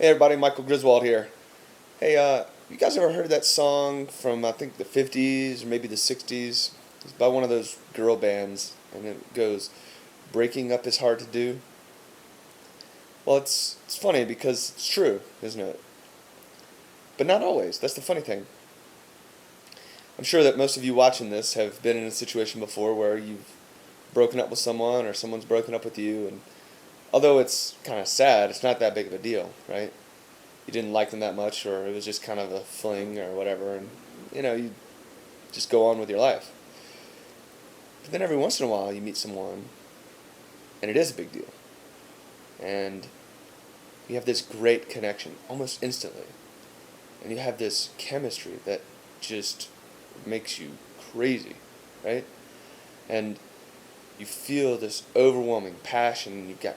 Hey everybody, Michael Griswold here. Hey, you guys ever heard that song from I think the 50s or maybe the 60s? It's by one of those girl bands, and it goes, "Breaking up is hard to do." Well, it's funny because it's true, isn't it? But not always. That's the funny thing. I'm sure that most of you watching this have been in a situation before where you've broken up with someone or someone's broken up with you, and although it's kind of sad, it's not that big of a deal, right? You didn't like them that much, or it was just kind of a fling or whatever, and you just go on with your life. But then every once in a while, you meet someone, and it is a big deal, and you have this great connection almost instantly, and you have this chemistry that just makes you crazy, right? And you feel this overwhelming passion. You've got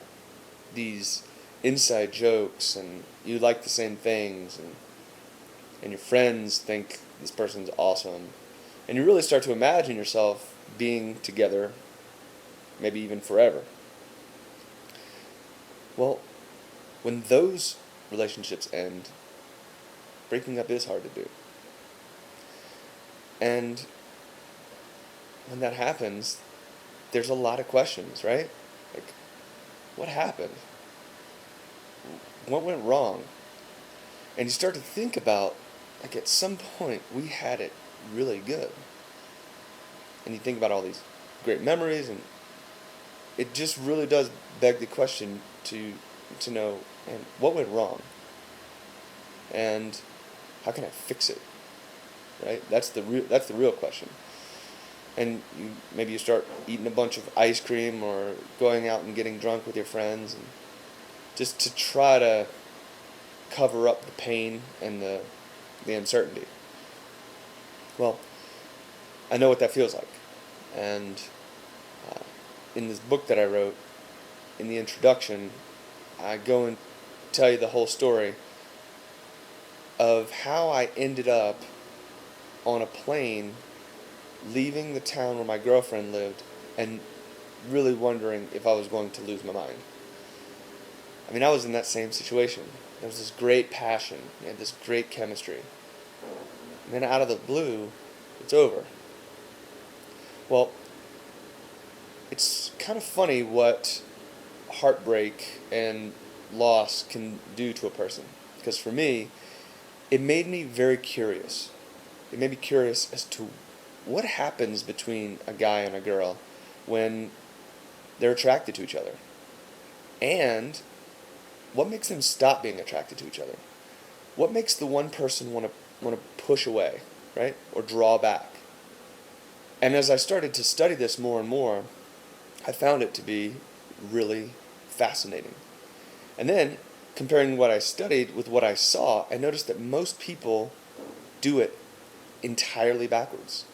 these inside jokes, and you like the same things, and your friends think this person's awesome, and you really start to imagine yourself being together, maybe even forever. Well, when those relationships end, breaking up is hard to do. And when that happens, there's a lot of questions, right? Like, what happened? What went wrong? And you start to think about, like, at some point we had it really good. And you think about all these great memories, and it just really does beg the question to know, and what went wrong? And how can I fix it? Right? That's the real question. And maybe you start eating a bunch of ice cream or going out and getting drunk with your friends, and just to try to cover up the pain and the uncertainty. Well, I know what that feels like. And uh, in this book that I wrote, in the introduction, I go and tell you the whole story of how I ended up on a plane leaving the town where my girlfriend lived and really wondering if I was going to lose my mind. I mean, I was in that same situation. There was this great passion, this great chemistry. And then out of the blue, it's over. Well, it's kind of funny what heartbreak and loss can do to a person. Because for me, it made me very curious. It made me curious as to what happens between a guy and a girl when they're attracted to each other. And what makes them stop being attracted to each other? What makes the one person want to push away, right? Or draw back? And as I started to study this more and more, I found it to be really fascinating. And then, comparing what I studied with what I saw, I noticed that most people do it entirely backwards.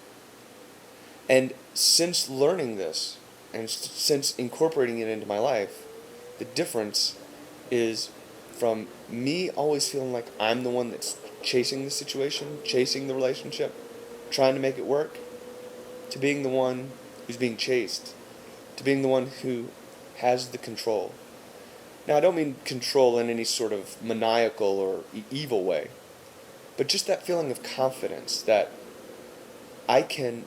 And since learning this, and since incorporating it into my life, the difference is from me always feeling like I'm the one that's chasing the situation, chasing the relationship, trying to make it work, to being the one who's being chased, to being the one who has the control. Now, I don't mean control in any sort of maniacal or evil way, but just that feeling of confidence that I can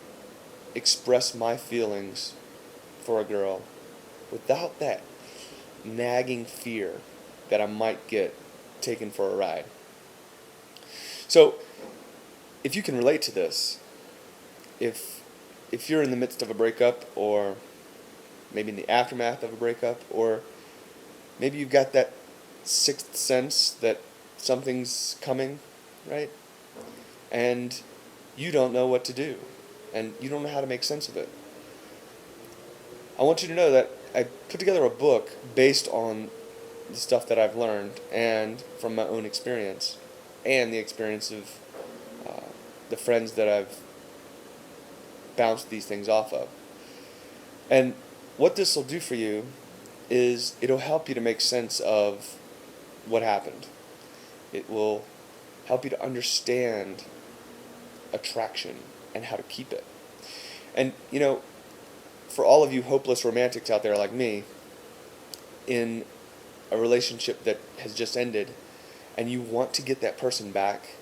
express my feelings for a girl without that nagging fear that I might get taken for a ride. So, if you can relate to this, if you're in the midst of a breakup, or maybe in the aftermath of a breakup, or maybe you've got that sixth sense that something's coming, right? And you don't know what to do, and you don't know how to make sense of it. I want you to know that I put together a book based on the stuff that I've learned and from my own experience and the experience of the friends that I've bounced these things off of. And what this will do for you is it'll help you to make sense of what happened. It will help you to understand attraction and how to keep it. And, for all of you hopeless romantics out there like me, in a relationship that has just ended, and you want to get that person back,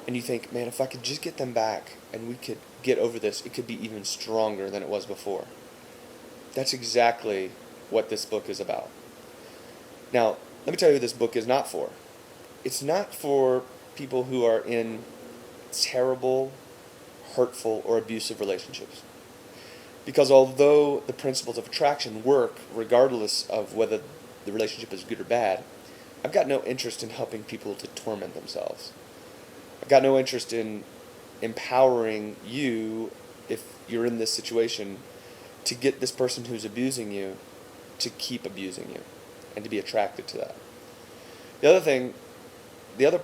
and you think, man, if I could just get them back and we could get over this, it could be even stronger than it was before. That's exactly what this book is about. Now, let me tell you what this book is not for. It's not for people who are in terrible, hurtful, or abusive relationships. Because although the principles of attraction work regardless of whether the relationship is good or bad, I've got no interest in helping people to torment themselves. I've got no interest in empowering you, if you're in this situation, to get this person who's abusing you to keep abusing you and to be attracted to that. The other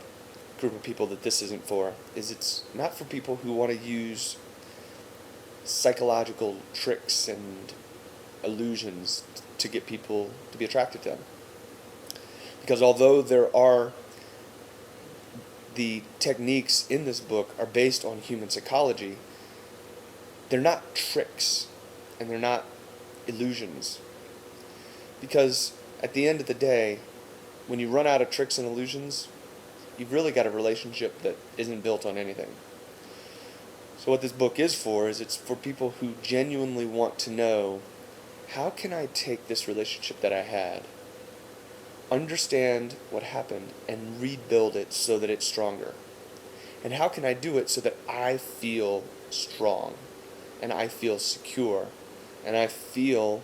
group of people that this isn't for is it's not for people who want to use psychological tricks and illusions to get people to be attracted to them. Because although the techniques in this book are based on human psychology, they're not tricks and they're not illusions. Because at the end of the day, when you run out of tricks and illusions, you've really got a relationship that isn't built on anything. So what this book is for is it's for people who genuinely want to know, how can I take this relationship that I had, understand what happened, and rebuild it so that it's stronger? And how can I do it so that I feel strong, and I feel secure, and I feel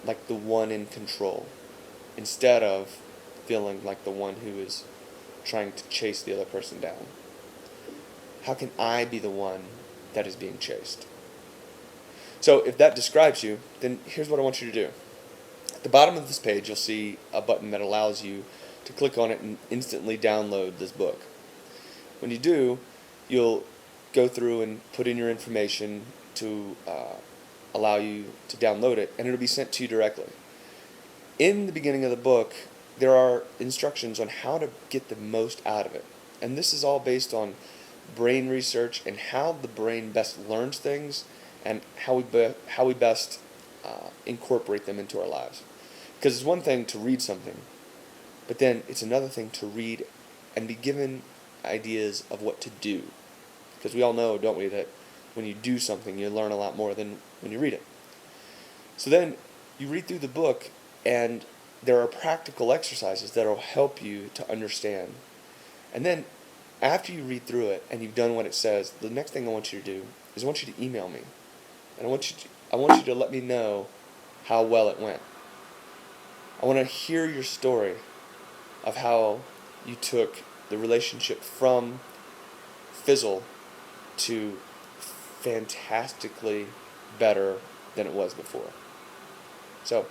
like the one in control, instead of feeling like the one who is trying to chase the other person down? How can I be the one that is being chased? So if that describes you, then here's what I want you to do. At the bottom of this page, you'll see a button that allows you to click on it and instantly download this book. When you do, you'll go through and put in your information to allow you to download it, and it'll be sent to you directly. In the beginning of the book, there are instructions on how to get the most out of it. And this is all based on brain research and how the brain best learns things and how we best incorporate them into our lives. Because it's one thing to read something, but then it's another thing to read and be given ideas of what to do. Because we all know, don't we, that when you do something, you learn a lot more than when you read it. So then you read through the book, and there are practical exercises that will help you to understand. And then after you read through it and you've done what it says, the next thing I want you to do is I want you to email me. And I want you to let me know how well it went. I want to hear your story of how you took the relationship from fizzle to fantastically better than it was before. So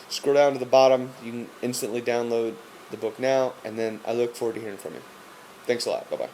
scroll down to the bottom. You can instantly download the book now, and then I look forward to hearing from you. Thanks a lot. Bye-bye.